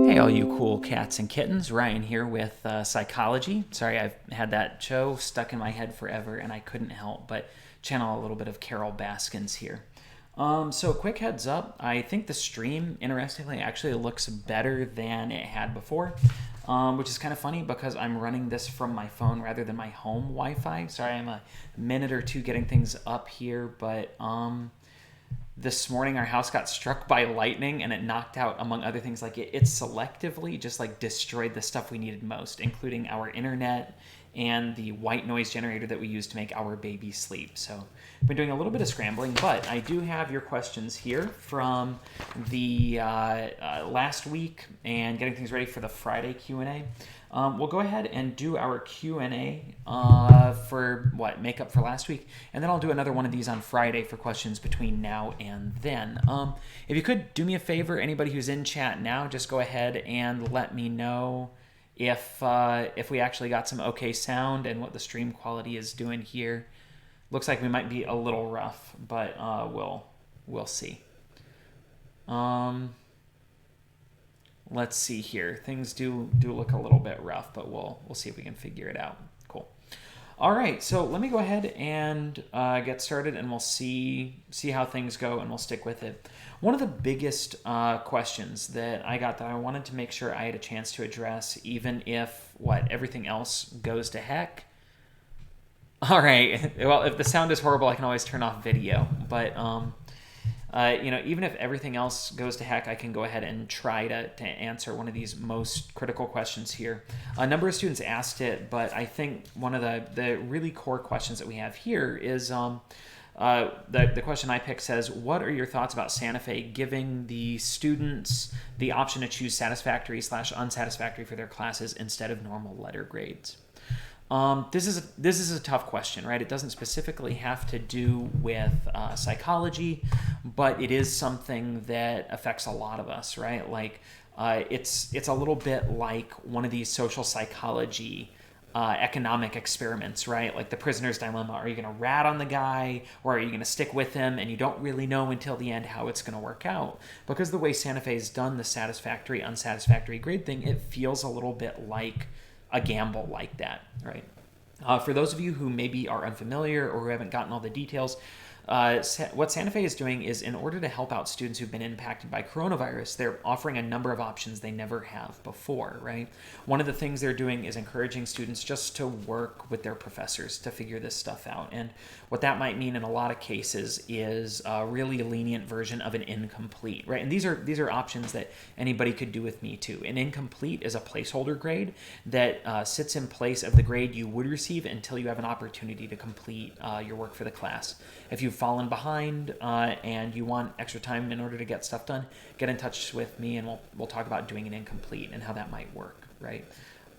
Hey, all you cool cats and kittens. Ryan here with Psychology. Sorry, I've had that show stuck in my head forever and I couldn't help but channel a little bit of Carol Baskins here. So, quick heads up, I think the stream, interestingly, actually looks better than it had before, which is kind of funny because I'm running this from my phone rather than my home Wi Fi. Sorry, I'm a minute or two getting things up here, but this morning our house got struck by lightning and it knocked out, among other things, like it selectively just like destroyed the stuff we needed most, including our internet and the white noise generator that we use to make our baby sleep. So I've been doing a little bit of scrambling, but I do have your questions here from the last week and getting things ready for the Friday Q&A. We'll go ahead and do our Q&A for make up for last week, and then I'll do another one of these on Friday for questions between now and then. If you could do me a favor, anybody who's in chat now, just go ahead and let me know if we actually got some okay sound and what the stream quality is doing here. Looks like we might be a little rough, but we'll see. Let's see here. Things do look a little bit rough, but we'll see if we can figure it out. Cool. All right, so let me go ahead and get started, and we'll see how things go, and we'll stick with it. One of the biggest questions that I got that I wanted to make sure I had a chance to address, even if everything else goes to heck. All right. Well, if the sound is horrible, I can always turn off video, but even if everything else goes to heck, I can go ahead and try to answer one of these most critical questions here. A number of students asked it, but I think one of the really core questions that we have here is the question I picked says, what are your thoughts about Santa Fe giving the students the option to choose satisfactory/unsatisfactory for their classes instead of normal letter grades? This is a tough question, right? It doesn't specifically have to do with psychology, but it is something that affects a lot of us, right? Like it's a little bit like one of these social psychology economic experiments, right? Like the prisoner's dilemma. Are you going to rat on the guy or are you going to stick with him? And you don't really know until the end how it's going to work out. Because the way Santa Fe's done the satisfactory, unsatisfactory grade thing, it feels a little bit like a gamble like that, right? For those of you who maybe are unfamiliar or who haven't gotten all the details, what Santa Fe is doing is, in order to help out students who've been impacted by coronavirus, they're offering a number of options they never have before, right? One of the things they're doing is encouraging students just to work with their professors to figure this stuff out. And what that might mean in a lot of cases is a really lenient version of an incomplete, right? And these are options that anybody could do with me too. An incomplete is a placeholder grade that sits in place of the grade you would receive until you have an opportunity to complete your work for the class. If you've fallen behind and you want extra time in order to get stuff done, get in touch with me and we'll talk about doing an incomplete and how that might work, right?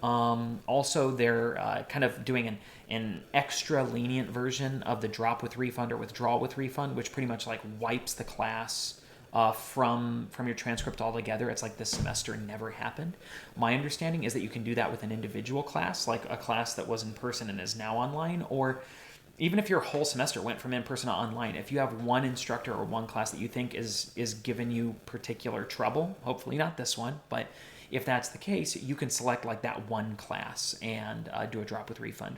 Also, they're kind of doing an extra lenient version of the drop with refund or withdrawal with refund, which pretty much like wipes the class from your transcript altogether. It's like this semester never happened. My understanding is that you can do that with an individual class, like a class that was in person and is now online, or even if your whole semester went from in-person to online, if you have one instructor or one class that you think is giving you particular trouble, hopefully not this one, but if that's the case, you can select like that one class and do a drop with refund.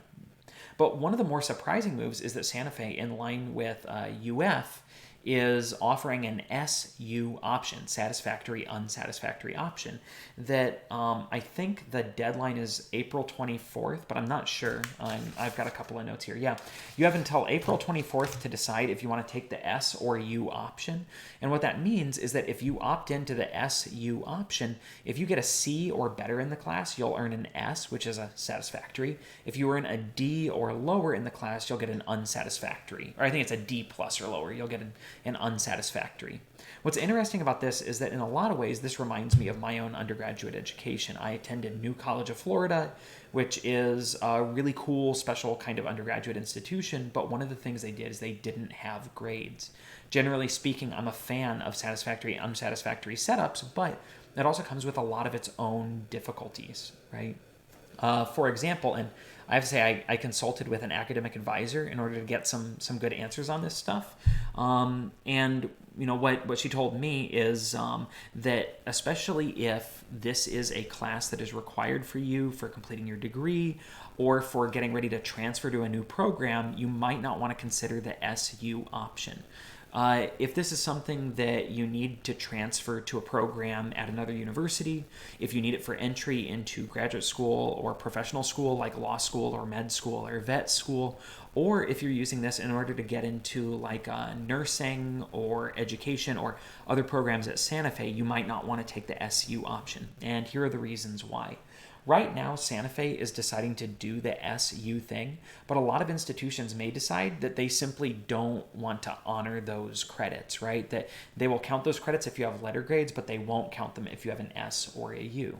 But one of the more surprising moves is that Santa Fe, in line with UF, is offering an SU option, satisfactory, unsatisfactory option, that I think the deadline is April 24th, but I'm not sure. I've got a couple of notes here. Yeah, you have until April 24th to decide if you want to take the S or U option. And what that means is that if you opt into the SU option, if you get a C or better in the class, you'll earn an S, which is a satisfactory. If you earn a D or lower in the class, you'll get an unsatisfactory. Or I think it's a D plus or lower. You'll get an unsatisfactory. What's interesting about this is that in a lot of ways, this reminds me of my own undergraduate education. I attended New College of Florida, which is a really cool, special kind of undergraduate institution, but one of the things they did is they didn't have grades. Generally speaking, I'm a fan of satisfactory, unsatisfactory setups, but that also comes with a lot of its own difficulties, right? For example, and I have to say I consulted with an academic advisor in order to get some good answers on this stuff. And what she told me is that especially if this is a class that is required for you for completing your degree or for getting ready to transfer to a new program, you might not want to consider the SU option. If this is something that you need to transfer to a program at another university, if you need it for entry into graduate school or professional school like law school or med school or vet school, or if you're using this in order to get into like nursing or education or other programs at Santa Fe, you might not want to take the SU option. And here are the reasons why. Right now, Santa Fe is deciding to do the SU thing, but a lot of institutions may decide that they simply don't want to honor those credits, right? That they will count those credits if you have letter grades, but they won't count them if you have an S or a U.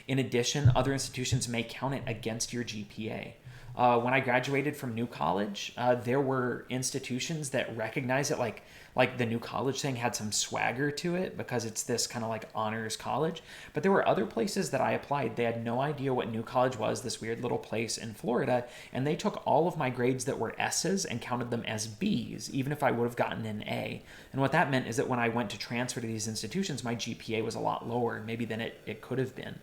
In addition, other institutions may count it against your GPA. When I graduated from New College, there were institutions that recognized it, like the New College thing had some swagger to it because it's this kind of like honors college. But there were other places that I applied. They had no idea what New College was, this weird little place in Florida, and they took all of my grades that were S's and counted them as B's, even if I would have gotten an A. And what that meant is that when I went to transfer to these institutions, my GPA was a lot lower, maybe than it could have been.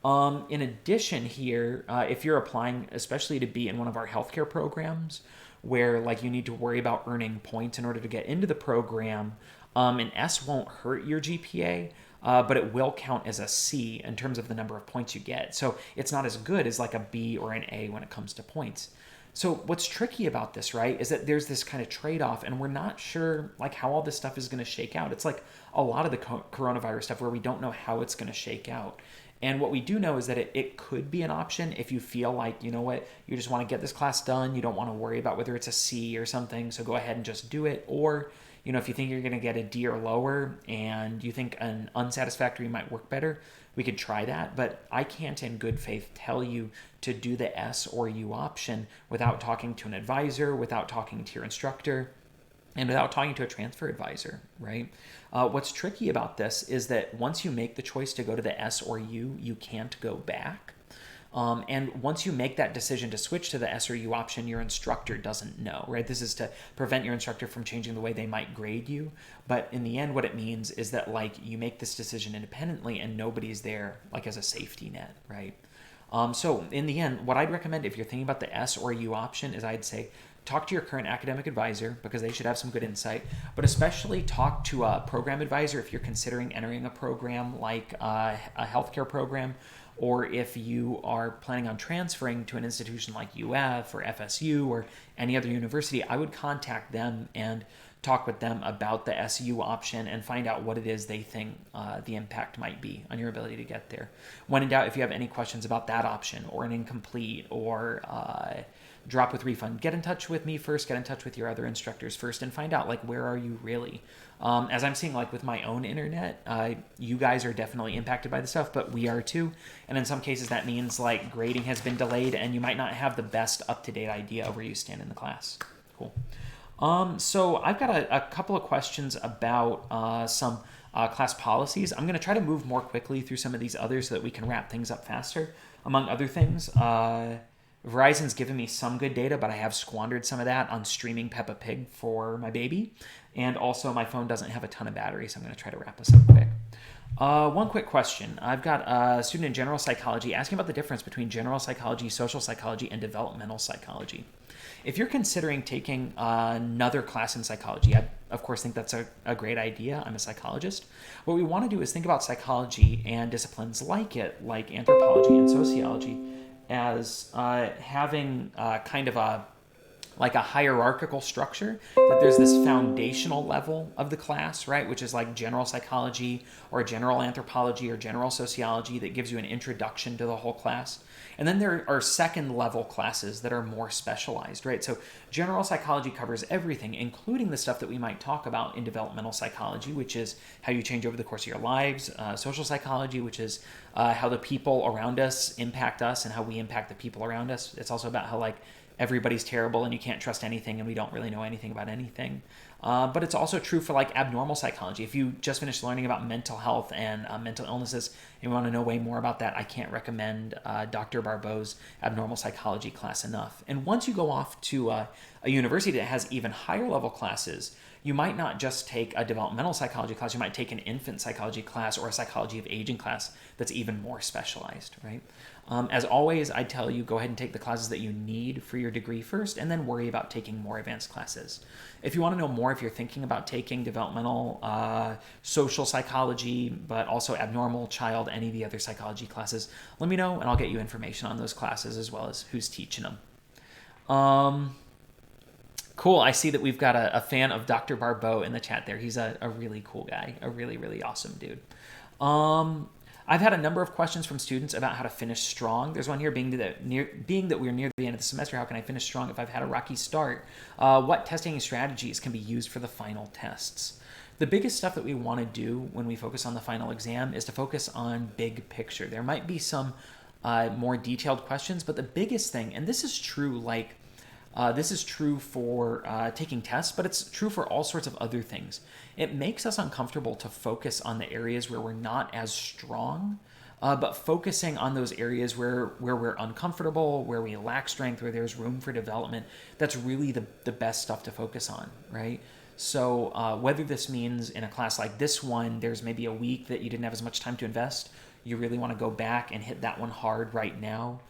In addition here, if you're applying especially to be in one of our healthcare programs where like you need to worry about earning points in order to get into the program, an S won't hurt your GPA, but it will count as a C in terms of the number of points you get. So it's not as good as like a B or an A when it comes to points. So what's tricky about this, right, is that there's this kind of trade-off and we're not sure like how all this stuff is going to shake out. It's like a lot of the coronavirus stuff where we don't know how it's going to shake out. And what we do know is that it could be an option if you feel like, you know what, you just want to get this class done. You don't want to worry about whether it's a C or something. So go ahead and just do it. Or, if you think you're going to get a D or lower and you think an unsatisfactory might work better, we could try that. But I can't in good faith tell you to do the S or U option without talking to an advisor, without talking to your instructor, and without talking to a transfer advisor, right? What's tricky about this is that once you make the choice to go to the S or U, you can't go back. And once you make that decision to switch to the S or U option, your instructor doesn't know, right? This is to prevent your instructor from changing the way they might grade you. But in the end, what it means is that like you make this decision independently and nobody's there like as a safety net, right? So in the end, what I'd recommend if you're thinking about the S or U option is I'd say, talk to your current academic advisor because they should have some good insight, but especially talk to a program advisor if you're considering entering a program like a healthcare program, or if you are planning on transferring to an institution like UF or FSU or any other university. I would contact them and talk with them about the SU option and find out what it is they think the impact might be on your ability to get there. When in doubt, if you have any questions about that option or an incomplete or drop with refund, get in touch with me first, get in touch with your other instructors first, and find out like where are you really. As I'm seeing like with my own internet, you guys are definitely impacted by the stuff, but we are too. And in some cases that means like grading has been delayed and you might not have the best up-to-date idea of where you stand in the class. Cool. So I've got a couple of questions about some class policies. I'm going to try to move more quickly through some of these others so that we can wrap things up faster. Among other things, Verizon's given me some good data, but I have squandered some of that on streaming Peppa Pig for my baby. And also my phone doesn't have a ton of battery, so I'm going to try to wrap this up quick. One quick question. I've got a student in general psychology asking about the difference between general psychology, social psychology, and developmental psychology. If you're considering taking another class in psychology, I of course think that's a great idea. I'm a psychologist. What we want to do is think about psychology and disciplines like it, like anthropology and sociology, as having kind of a hierarchical structure, that there's this foundational level of the class, right, which is like general psychology or general anthropology or general sociology that gives you an introduction to the whole class. And then there are second level classes that are more specialized, right? So general psychology covers everything, including the stuff that we might talk about in developmental psychology, which is how you change over the course of your lives, social psychology, which is how the people around us impact us and how we impact the people around us. It's also about how like everybody's terrible and you can't trust anything and we don't really know anything about anything. But it's also true for like abnormal psychology. If you just finished learning about mental health and mental illnesses and you want to know way more about that, I can't recommend Dr. Barbeau's abnormal psychology class enough. And once you go off to a university that has even higher level classes, you might not just take a developmental psychology class, you might take an infant psychology class or a psychology of aging class that's even more specialized, right? As always, I tell you, go ahead and take the classes that you need for your degree first, and then worry about taking more advanced classes. If you want to know more, if you're thinking about taking developmental, social psychology, but also abnormal, child, any of the other psychology classes, let me know, and I'll get you information on those classes as well as who's teaching them. Cool. I see that we've got a fan of Dr. Barbeau in the chat there. He's a really cool guy, a really, really awesome dude. I've had a number of questions from students about how to finish strong. There's one here, being that we're near the end of the semester, how can I finish strong if I've had a rocky start? What testing strategies can be used for the final tests? The biggest stuff that we want to do when we focus on the final exam is to focus on big picture. There might be some more detailed questions, but the biggest thing, and this is true for taking tests, but it's true for all sorts of other things. It makes us uncomfortable to focus on the areas where we're not as strong, but focusing on those areas where we're uncomfortable, where we lack strength, where there's room for development, that's really the best stuff to focus on, right? So whether this means in a class like this one, there's maybe a week that you didn't have as much time to invest, you really want to go back and hit that one hard right now.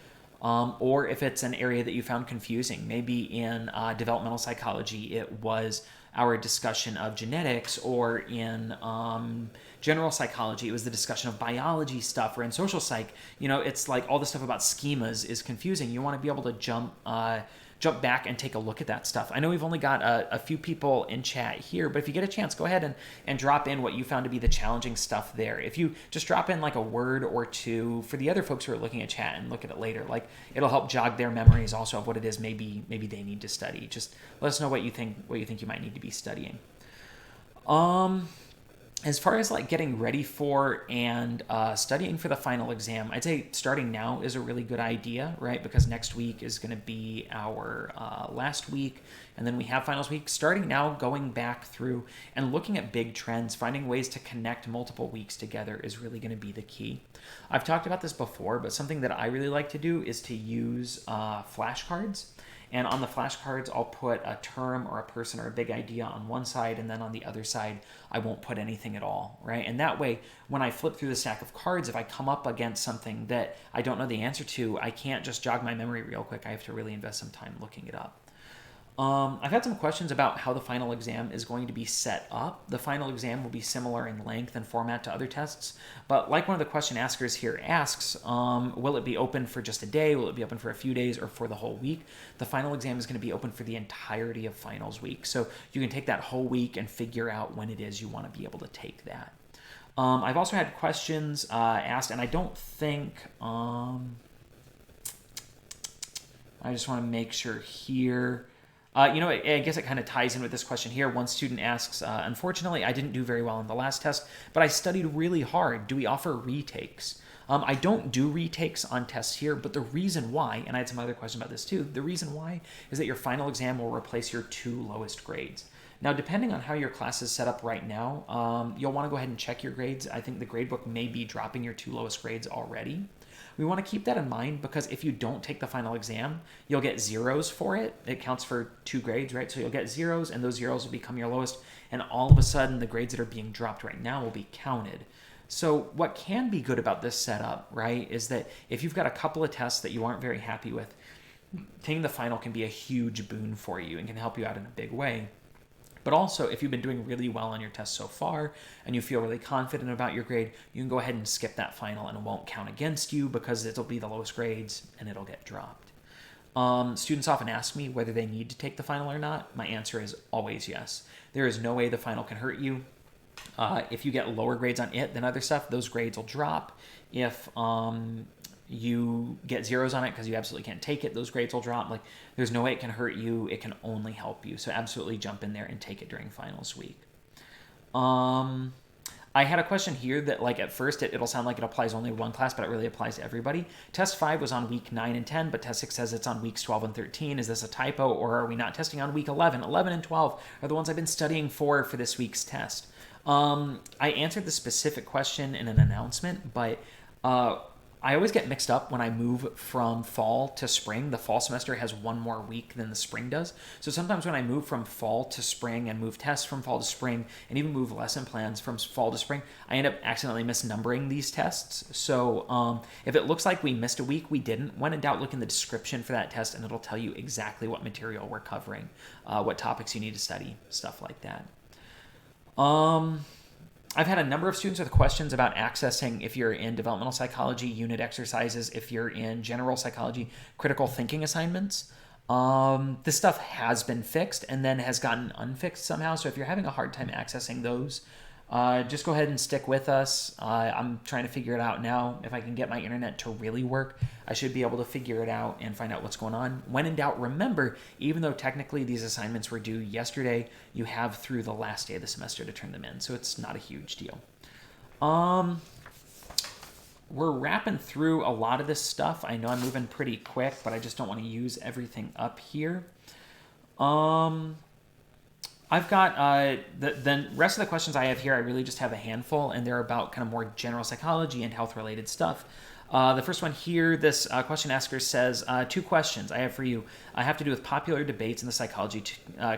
Or if it's an area that you found confusing, maybe in developmental psychology, it was our discussion of genetics, or in general psychology, it was the discussion of biology stuff, or in social psych, it's like all the stuff about schemas is confusing. You want to be able to jump back and take a look at that stuff. I know we've only got a few people in chat here, but if you get a chance, go ahead and drop in what you found to be the challenging stuff there. If you just drop in like a word or two for the other folks who are looking at chat and look at it later, like it'll help jog their memories also of what it is maybe they need to study. Just let us know what you think you might need to be studying. As far as like getting ready for and studying for the final exam, I'd say starting now is a really good idea, right? Because next week is going to be our last week, and then we have finals week. Starting now, going back through and looking at big trends, finding ways to connect multiple weeks together is really going to be the key. I've talked about this before, but something that I really like to do is to use flashcards. And on the flashcards, I'll put a term or a person or a big idea on one side, and then on the other side, I won't put anything at all, right? And that way, when I flip through the stack of cards, if I come up against something that I don't know the answer to, I can't just jog my memory real quick. I have to really invest some time looking it up. I've had some questions about how the final exam is going to be set up. The final exam will be similar in length and format to other tests, but like one of the question askers here asks, will it be open for just a day? Will it be open for a few days or for the whole week? The final exam is going to be open for the entirety of finals week. So you can take that whole week and figure out when it is you want to be able to take that. I've also had questions asked, and I don't think, I just want to make sure here. I guess it kind of ties in with this question here. One student asks, unfortunately, I didn't do very well on the last test, but I studied really hard. Do we offer retakes? I don't do retakes on tests here, but the reason why, and I had some other questions about this too, the reason why is that your final exam will replace your 2 lowest grades. Now, depending on how your class is set up right now, you'll want to go ahead and check your grades. I think the gradebook may be dropping your 2 lowest grades already. We want to keep that in mind because if you don't take the final exam, you'll get zeros for it. It counts for 2 grades, right? So you'll get zeros, and those zeros will become your lowest, and all of a sudden the grades that are being dropped right now will be counted. So what can be good about this setup, right, is that if you've got a couple of tests that you aren't very happy with, taking the final can be a huge boon for you and can help you out in a big way. But also, if you've been doing really well on your test so far and you feel really confident about your grade, you can go ahead and skip that final and it won't count against you because it'll be the lowest grades and it'll get dropped. Students often ask me whether they need to take the final or not. My answer is always yes. There is no way the final can hurt you. If you get lower grades on it than other stuff, those grades will drop. If you get zeros on it because you absolutely can't take it, those grades will drop. Like, there's no way it can hurt you. It can only help you. So absolutely jump in there and take it during finals week. I had a question here that, like, at first it'll sound like it applies only to one class, but it really applies to everybody. Test 5 was on week 9 and 10, but Test 6 says it's on weeks 12 and 13. Is this a typo, or are we not testing on week 11? 11 and 12 are the ones I've been studying for this week's test. I answered the specific question in an announcement, but I always get mixed up when I move from fall to spring. The fall semester has one more week than the spring does. So sometimes when I move from fall to spring and move tests from fall to spring and even move lesson plans from fall to spring, I end up accidentally misnumbering these tests. So if it looks like we missed a week, we didn't. When in doubt, look in the description for that test and it'll tell you exactly what material we're covering, what topics you need to study, stuff like that. I've had a number of students with questions about accessing, if you're in developmental psychology, unit exercises, if you're in general psychology, critical thinking assignments. This stuff has been fixed and then has gotten unfixed somehow. So if you're having a hard time accessing those, just go ahead and stick with us. I'm trying to figure it out now. If I can get my internet to really work, I should be able to figure it out and find out what's going on. When in doubt, remember, even though technically these assignments were due yesterday, you have through the last day of the semester to turn them in. So it's not a huge deal. We're wrapping through a lot of this stuff. I know I'm moving pretty quick, but I just don't want to use everything up here. I've got the rest of the questions I have here. I really just have a handful, and they're about kind of more general psychology and health-related stuff. The first one here, this question asker says, 2 questions I have for you. I have to do with popular debates in the psychology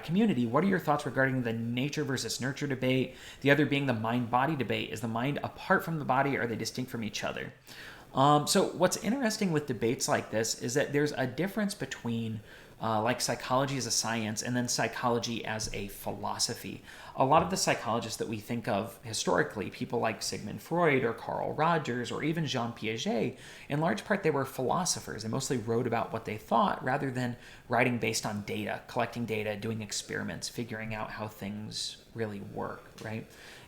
community. What are your thoughts regarding the nature versus nurture debate? The other being the mind-body debate. Is the mind apart from the body, or are they distinct from each other? So what's interesting with debates like this is that there's a difference between like psychology as a science and then psychology as a philosophy. A lot of the psychologists that we think of historically, people like Sigmund Freud or Carl Rogers or even Jean Piaget, in large part they were philosophers. They mostly wrote about what they thought rather than writing based on data, collecting data, doing experiments, figuring out how things really work, right?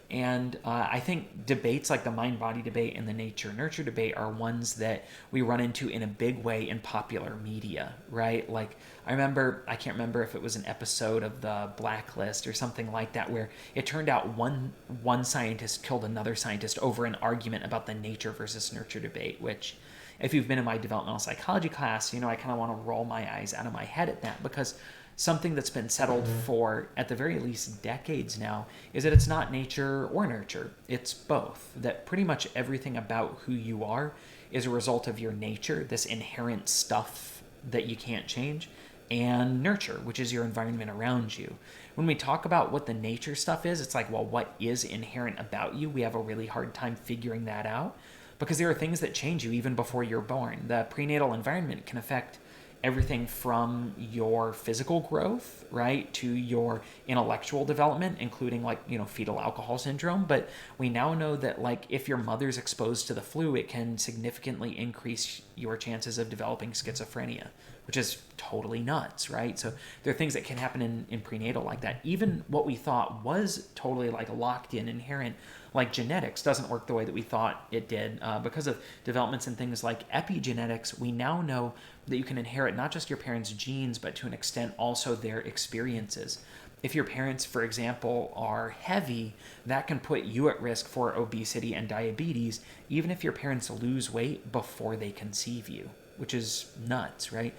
And I think debates like the mind-body debate and the nature-nurture debate are ones that we run into in a big way in popular media, right? Like, I can't remember if it was an episode of The Blacklist or something like that, where it turned out one scientist killed another scientist over an argument about the nature versus nurture debate, which, if you've been in my developmental psychology class, I kind of want to roll my eyes out of my head at that, because something that's been settled for, at the very least, decades now, is that it's not nature or nurture. It's both. That pretty much everything about who you are is a result of your nature, this inherent stuff that you can't change, and nurture, which is your environment around you. When we talk about what the nature stuff is, it's like, well, what is inherent about you? We have a really hard time figuring that out, because there are things that change you even before you're born. The prenatal environment can affect everything from your physical growth, right, to your intellectual development, including fetal alcohol syndrome. But we now know that if your mother's exposed to the flu, it can significantly increase your chances of developing schizophrenia, which is totally nuts, right? So there are things that can happen in prenatal like that. Even what we thought was totally locked in, inherent, like genetics, doesn't work the way that we thought it did. Because of developments in things like epigenetics, we now know that you can inherit not just your parents' genes, but to an extent also their experiences. If your parents, for example, are heavy, that can put you at risk for obesity and diabetes, even if your parents lose weight before they conceive you, which is nuts, right?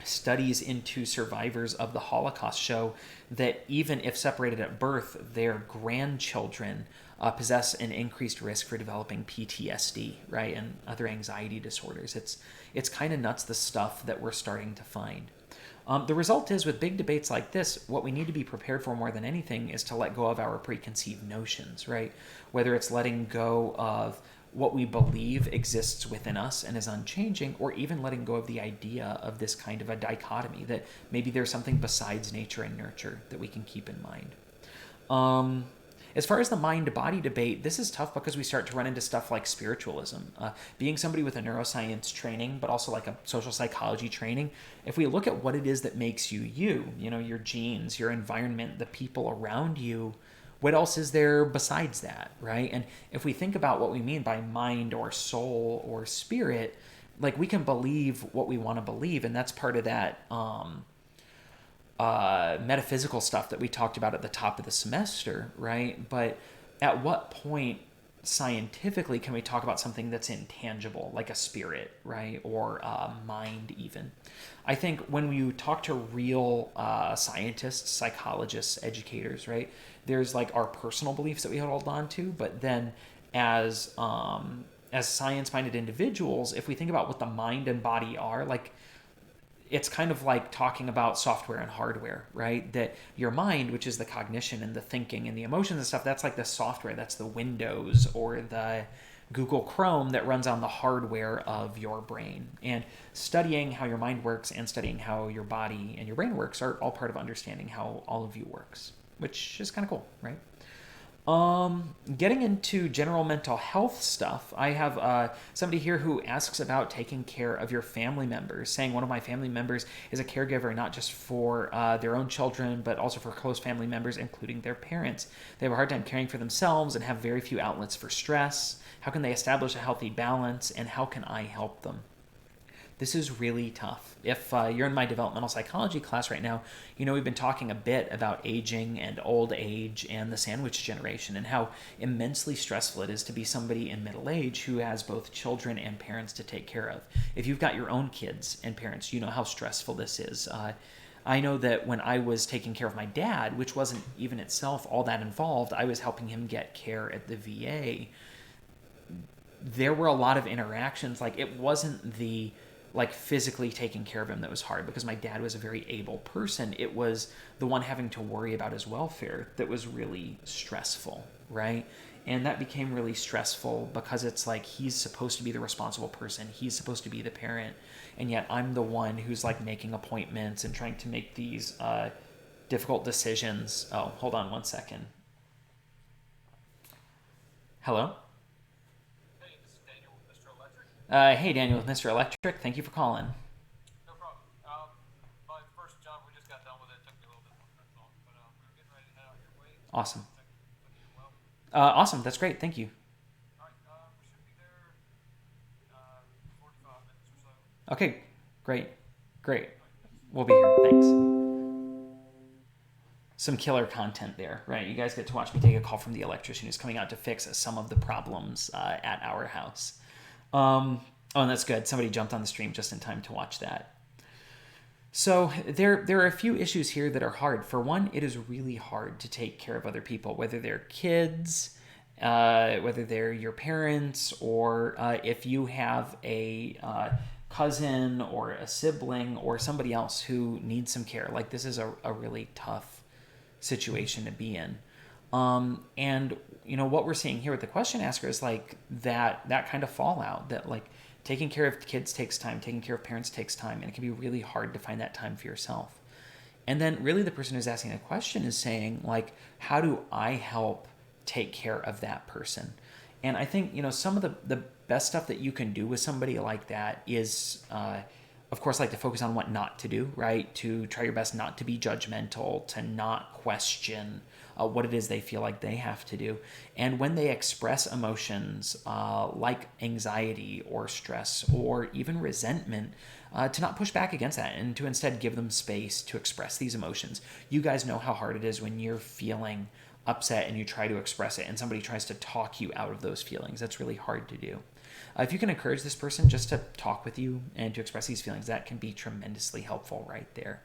Studies into survivors of the Holocaust show that even if separated at birth, their grandchildren possess an increased risk for developing PTSD, right, and other anxiety disorders. It's kind of nuts, the stuff that we're starting to find. The result is, with big debates like this, what we need to be prepared for more than anything is to let go of our preconceived notions, right? Whether it's letting go of what we believe exists within us and is unchanging, or even letting go of the idea of this kind of a dichotomy, that maybe there's something besides nature and nurture that we can keep in mind. As far as the mind-body debate, this is tough because we start to run into stuff like spiritualism. Being somebody with a neuroscience training, but also like a social psychology training, if we look at what it is that makes you you, your genes, your environment, the people around you, what else is there besides that, right? And if we think about what we mean by mind or soul or spirit, we can believe what we want to believe, and that's part of that metaphysical stuff that we talked about at the top of the semester, right? But at what point scientifically can we talk about something that's intangible, like a spirit, right? Or a mind, even. I think when you talk to real scientists, psychologists, educators, right, there's like our personal beliefs that we hold on to, but then as science-minded individuals, if we think about what the mind and body are, like it's kind of like talking about software and hardware, right? That your mind, which is the cognition and the thinking and the emotions and stuff, that's like the software, that's the Windows or the Google Chrome that runs on the hardware of your brain. And studying how your mind works and studying how your body and your brain works are all part of understanding how all of you works, which is kind of cool, right? Getting into general mental health stuff, I have somebody here who asks about taking care of your family members, saying one of my family members is a caregiver not just for their own children, but also for close family members, including their parents. They have a hard time caring for themselves and have very few outlets for stress. How can they establish a healthy balance, and how can I help them? This is really tough. If you're in my developmental psychology class right now, you know we've been talking a bit about aging and old age and the sandwich generation and how immensely stressful it is to be somebody in middle age who has both children and parents to take care of. If you've got your own kids and parents, you know how stressful this is. I know that when I was taking care of my dad, which wasn't even itself all that involved, I was helping him get care at the VA. There were a lot of interactions. Like, it wasn't the like physically taking care of him that was hard, because my dad was a very able person. It was the one having to worry about his welfare that was really stressful, right? And that became really stressful because it's like he's supposed to be the responsible person, he's supposed to be the parent, and yet I'm the one who's like making appointments and trying to make these difficult decisions. Oh, hold on one second. Hello? Hey, Daniel with Mr. Electric. Thank you for calling. No problem. My first job, we just got done with it. It took me a little bit longer, that's all. But we were getting ready to head out your way. Awesome. With you well. Awesome. That's great. Thank you. All right. We should be there 45 minutes or so. Okay. Great. Great. We'll be here. Thanks. Some killer content there, right? You guys get to watch me take a call from the electrician who's coming out to fix some of the problems at our house. Oh, and that's good. Somebody jumped on the stream just in time to watch that. So there are a few issues here that are hard. For one, it is really hard to take care of other people, whether they're kids, whether they're your parents, or if you have a cousin or a sibling or somebody else who needs some care. Like, this is a really tough situation to be in. And you know what we're seeing here with the question asker is like that kind of fallout, that like taking care of kids takes time, taking care of parents takes time, and it can be really hard to find that time for yourself. And then really the person who's asking the question is saying, like, how do I help take care of that person? And I think, you know, some of the best stuff that you can do with somebody like that is of course, like to focus on what not to do, right? To try your best not to be judgmental, to not question what it is they feel like they have to do. And when they express emotions like anxiety or stress or even resentment, to not push back against that and to instead give them space to express these emotions. You guys know how hard it is when you're feeling upset and you try to express it and somebody tries to talk you out of those feelings. That's really hard to do. If you can encourage this person just to talk with you and to express these feelings, that can be tremendously helpful right there.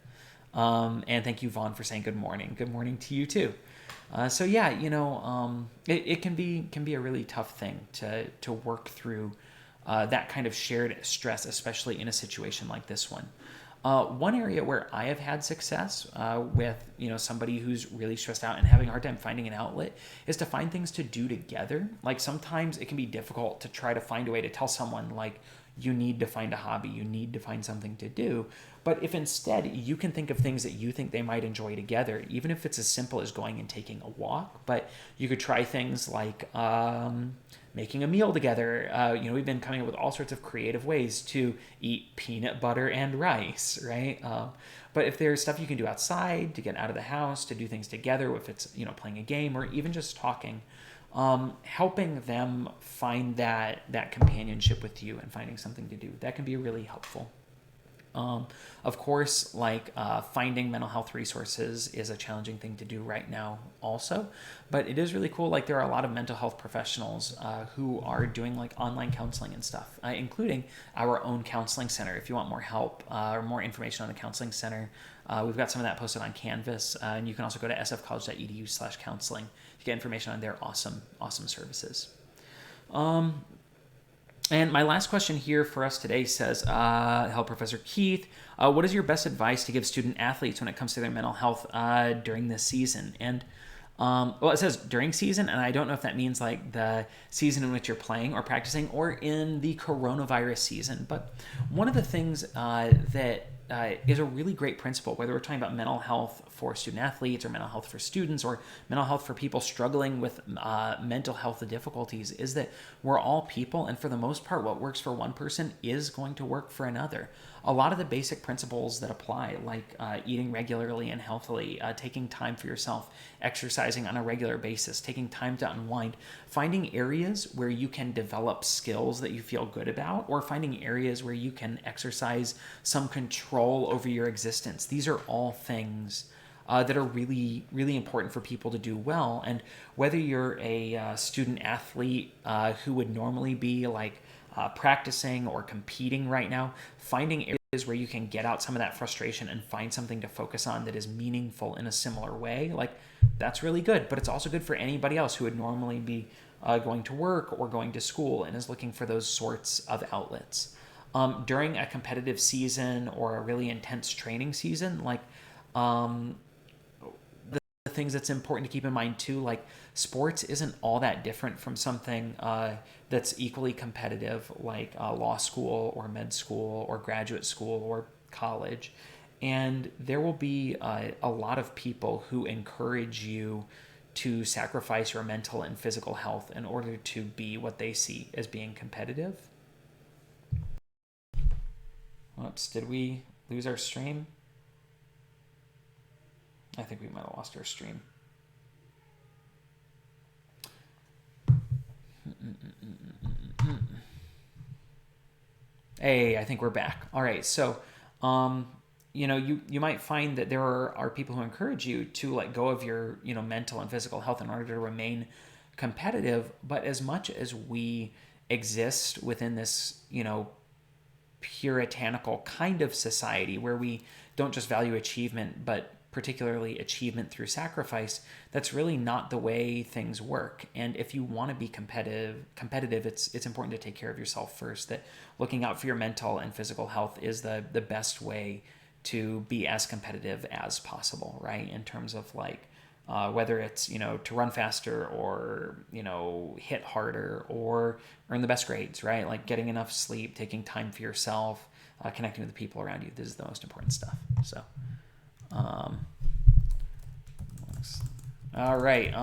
And thank you, Vaughn, for saying good morning. Good morning to you too. So yeah, you know, it can be a really tough thing to work through that kind of shared stress, especially in a situation like this one. One area where I have had success with, you know, somebody who's really stressed out and having a hard time finding an outlet is to find things to do together. Like, sometimes it can be difficult to try to find a way to tell someone, like, you need to find a hobby, you need to find something to do. But if instead you can think of things that you think they might enjoy together, even if it's as simple as going and taking a walk, but you could try things like making a meal together. You know, we've been coming up with all sorts of creative ways to eat peanut butter and rice, right? But if there's stuff you can do outside to get out of the house, to do things together, if it's, you know, playing a game or even just talking, helping them find that companionship with you and finding something to do, that can be really helpful. Of course, like finding mental health resources is a challenging thing to do right now, also. But it is really cool. Like there are a lot of mental health professionals who are doing like online counseling and stuff, including our own counseling center. If you want more help or more information on the counseling center, we've got some of that posted on Canvas, and you can also go to sfcollege.edu/counseling to get information on their awesome services. And my last question here for us today says, hello, Professor Keith. What is your best advice to give student athletes when it comes to their mental health during this season? And well, it says during season, and I don't know if that means like the season in which you're playing or practicing or in the coronavirus season. But one of the things that is a really great principle, whether we're talking about mental health for student athletes or mental health for students or mental health for people struggling with mental health difficulties, is that we're all people, and for the most part, what works for one person is going to work for another. A lot of the basic principles that apply, like eating regularly and healthily, taking time for yourself, exercising on a regular basis, taking time to unwind, finding areas where you can develop skills that you feel good about, or finding areas where you can exercise some control over your existence. These are all things that are really, really important for people to do well. And whether you're a student athlete who would normally be like practicing or competing right now, finding areas where you can get out some of that frustration and find something to focus on that is meaningful in a similar way, like that's really good. But it's also good for anybody else who would normally be going to work or going to school and is looking for those sorts of outlets. During a competitive season or a really intense training season, like the things that's important to keep in mind too, like sports isn't all that different from something that's equally competitive, like law school or med school or graduate school or college. And there will be a lot of people who encourage you to sacrifice your mental and physical health in order to be what they see as being competitive. Oops, did we lose our stream? I think we might have lost our stream. Hey, I think we're back. All right, so you might find that there are people who encourage you to let go of your mental and physical health in order to remain competitive. But as much as we exist within this puritanical kind of society where we don't just value achievement, but particularly achievement through sacrifice, that's really not the way things work. And if you want to be competitive, it's important to take care of yourself first. That looking out for your mental and physical health is the best way to be as competitive as possible, right? In terms of like whether it's to run faster or hit harder or earn the best grades, right? Like getting enough sleep, taking time for yourself, connecting with the people around you. This is the most important stuff. So all right.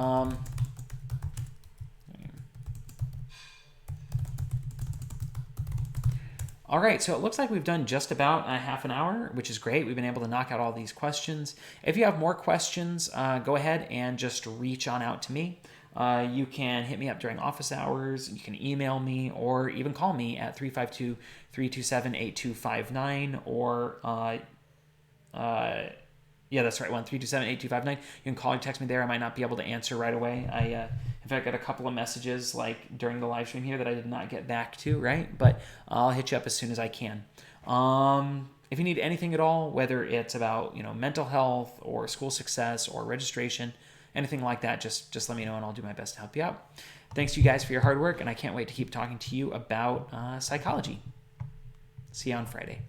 All right, so it looks like we've done just about a half an hour, which is great. We've been able to knock out all these questions. If you have more questions, go ahead and just reach on out to me. You can hit me up during office hours. You can email me or even call me at 352-327-8259 or yeah, that's right, 327-8259. You can call or text me there. I might not be able to answer right away. In fact, got a couple of messages like during the live stream here that I did not get back to, right? But I'll hit you up as soon as I can. If you need anything at all, whether it's about mental health or school success or registration, anything like that, just let me know and I'll do my best to help you out. Thanks to you guys for your hard work, and I can't wait to keep talking to you about psychology. See you on Friday.